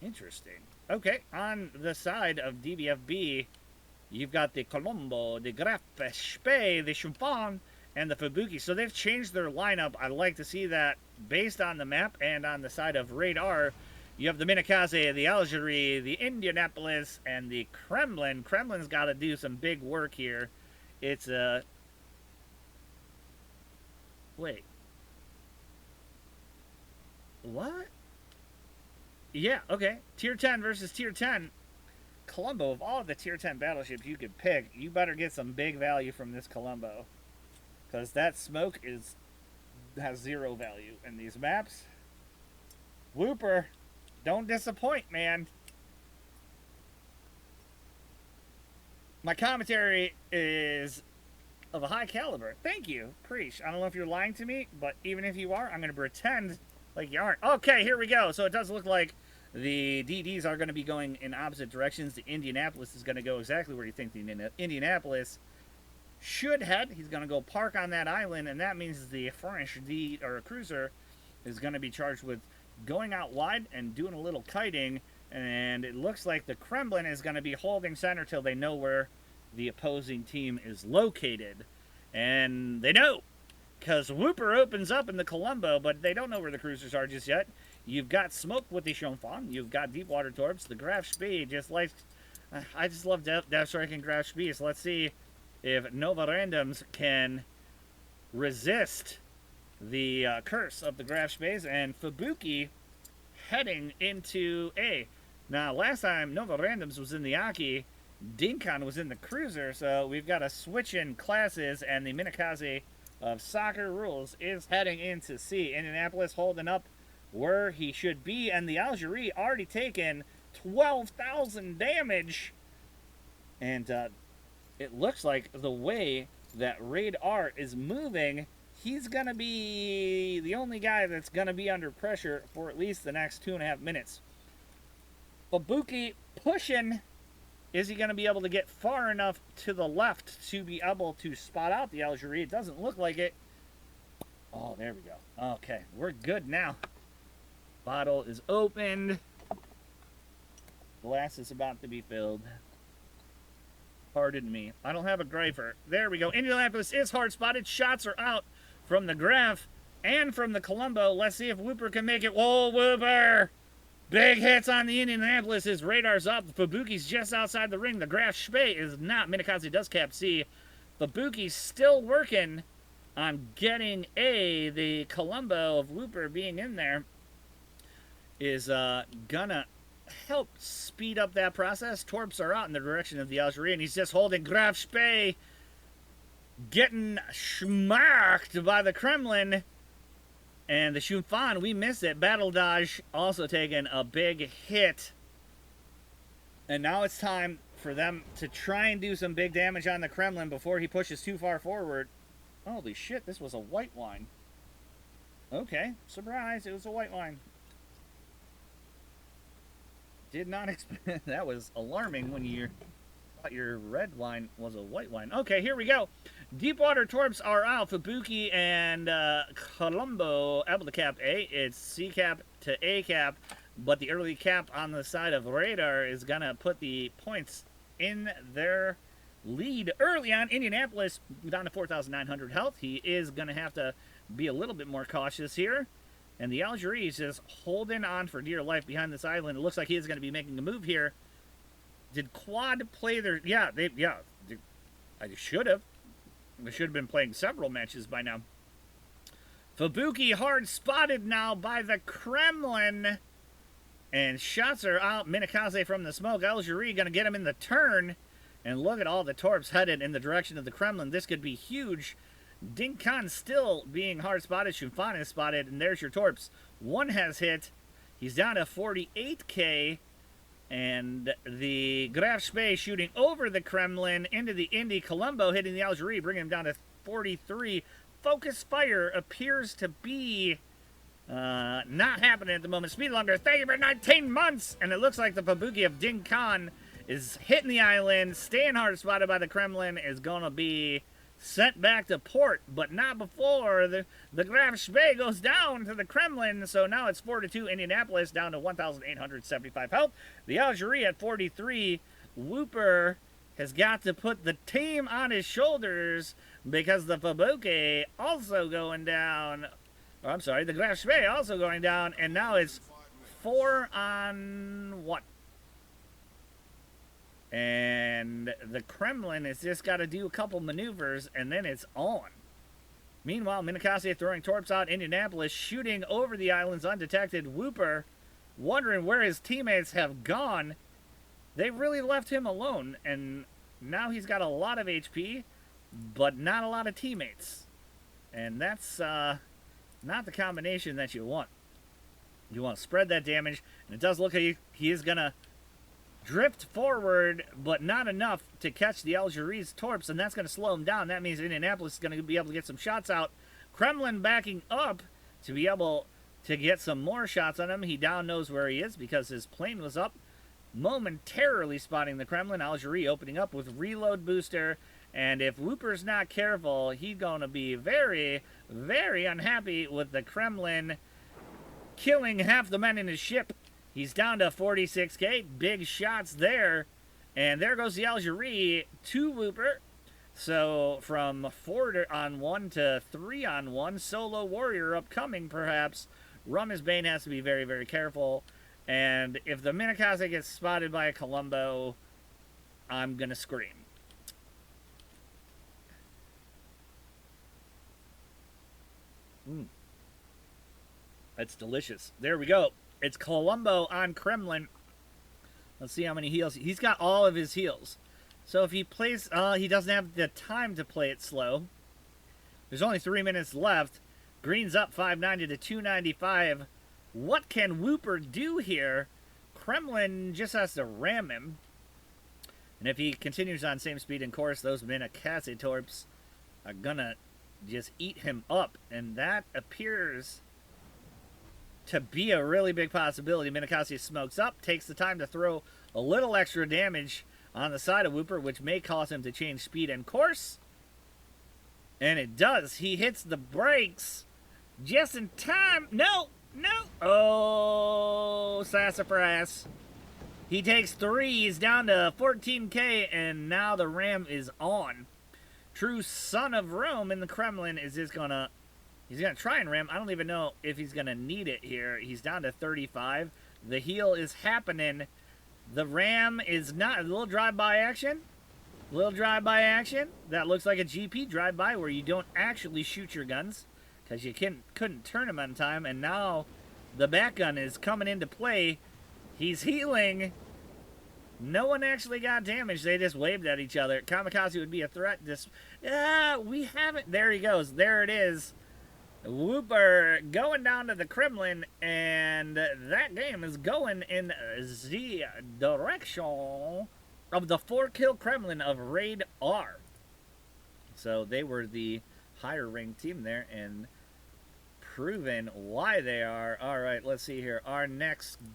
Interesting. Okay, on the side of DBFB, you've got the Colombo, the Graf Spee, the Chiffon, and the Fubuki. So they've changed their lineup. I'd like to see that based on the map. And on the side of RAIDR, you have the Minakaze, the Algerie, the Indianapolis, and the Kremlin. Kremlin's got to do some big work here. It's a... Wait. What? Yeah, okay. Tier 10 versus Tier 10. Colombo, of all the Tier 10 battleships you could pick, you better get some big value from this Colombo. Because that smoke has zero value in these maps. Whooper, don't disappoint, man. My commentary is of a high caliber. Thank you, Preach. I don't know if you're lying to me, but even if you are, I'm going to pretend like you aren't. Okay, here we go. So it does look like the DDs are going to be going in opposite directions. The Indianapolis is going to go exactly where you think the Indianapolis should head. He's going to go park on that island, and that means the French cruiser is going to be charged with going out wide and doing a little kiting. And it looks like the Kremlin is going to be holding center till they know where the opposing team is located. And they know, because Whooper opens up in the Colombo, but they don't know where the cruisers are just yet. You've got Smoke with the Chiffon. You've got Deepwater Torps. The Graf Spee just like... I just love Death Strike and Graf Spee. So let's see if Nova Randoms can resist the curse of the Graf Spees. And Fubuki heading into A. Now, last time Nova Randoms was in the Aki, Dinkan was in the cruiser, so we've got a switch in classes, and the Minakaze of Soccer Rules is heading into C. Indianapolis holding up where he should be, and the Algerie already taken 12,000 damage. And it looks like the way that RAIDR is moving, he's going to be the only guy that's going to be under pressure for at least the next 2.5 minutes. Fubuki pushing. Is he going to be able to get far enough to the left to be able to spot out the Algerie? It doesn't look like it. Oh, there we go. Okay, we're good now. Bottle is opened. Glass is about to be filled. Pardon me. I don't have a graver. There we go. Indianapolis is hard spotted. Shots are out from the Graf and from the Colombo. Let's see if Whooper can make it. Whoa, Whooper! Big hits on the Indianapolis. His radar's up. Fubuki's just outside the ring. The Graf Spee is not. Minakaze does cap C. Fubuki's still working on getting A. The Colombo of Whooper being in there is gonna help speed up that process. Torps are out in the direction of the Algerie, and he's just holding Graf Spee, getting schmacked by the Kremlin. And the Chiffon, we missed it. Battle Dodge also taking a big hit. And now it's time for them to try and do some big damage on the Kremlin before he pushes too far forward. Holy shit, this was a white wine. Okay, surprise, it was a white wine. Did not expect... That was alarming when you thought your red wine was a white wine. Okay, here we go. Deepwater Torps are out. Fubuki and Colombo able to cap A. It's C cap to A cap, but the early cap on the side of RAIDR is going to put the points in their lead early on. Indianapolis down to 4,900 health. He is going to have to be a little bit more cautious here. And the Algerie is just holding on for dear life behind this island. It looks like he is going to be making a move here. Did Quad play their... Yeah, I should have. We should have been playing several matches by now. Fubuki hard spotted now by the Kremlin. And shots are out. Minakaze from the smoke. Algerie going to get him in the turn. And look at all the Torps headed in the direction of the Kremlin. This could be huge. Dinkan still being hard spotted. Chiffon is spotted. And there's your Torps. One has hit. He's down to 48k. And the Graf Spee shooting over the Kremlin into the Indy. Colombo hitting the Algerie, bringing him down to 43. Focus fire appears to be not happening at the moment. Speed longer, thank you for 19 months. And it looks like the Fubuki of Dinkan is hitting the island. Staying hard spotted by the Kremlin is going to be sent back to port, but not before the Graf Spee goes down to the Kremlin. So now it's 4-2 Indianapolis, down to 1,875 health. The Algeria at 43. Whooper has got to put the team on his shoulders because the Fabuke also going down. Oh, I'm sorry, the Graf Spee also going down, and now it's 4-on-1. And the Kremlin has just got to do a couple maneuvers, and then it's on. Meanwhile, Minakasi throwing torps out Indianapolis, shooting over the islands undetected. Whooper wondering where his teammates have gone. They really left him alone, and now he's got a lot of HP, but not a lot of teammates. And that's not the combination that you want. You want to spread that damage, and it does look like he is going to drift forward, but not enough to catch the Algeries torps, and that's going to slow him down. That means Indianapolis is going to be able to get some shots out. Kremlin backing up to be able to get some more shots on him. He down knows where he is because his plane was up, momentarily spotting the Kremlin. Algeria opening up with reload booster, and if Whooper's not careful, he's going to be very, very unhappy with the Kremlin killing half the men in his ship. He's down to 46k. Big shots there. And there goes the Algeria to Whooper. So from 4-on-1 to 3-on-1. Solo warrior upcoming, perhaps. Rum's Bane has to be very, very careful. And if the Minakase gets spotted by a Columbo, I'm going to scream. That's delicious. There we go. It's Columbo on Kremlin. Let's see how many heals. He's got all of his heals. So if he plays, he doesn't have the time to play it slow. There's only 3 minutes left. Green's up 590 to 295. What can Whooper do here? Kremlin just has to ram him. And if he continues on same speed and course, those Minakase torps are gonna just eat him up. And that appears to be a really big possibility. Minakase smokes up, takes the time to throw a little extra damage on the side of Whooper, which may cause him to change speed and course. And it does. He hits the brakes just in time. No! Oh, sassafras. He takes 3. He's down to 14k, and now the ram is on. True son of Rome in the Kremlin is just gonna... He's going to try and ram. I don't even know if he's going to need it here. He's down to 35. The heal is happening. The ram is not. A little drive-by action. That looks like a GP drive-by where you don't actually shoot your guns because you couldn't turn them on time. And now the back gun is coming into play. He's healing. No one actually got damaged. They just waved at each other. Kamikaze would be a threat. We haven't. There he goes. There it is. Whooper going down to the Kremlin, and that game is going in the direction of the 4-kill Kremlin of RAIDR. So they were the higher ranked team there, and proven why they are. All right, let's see here. Our next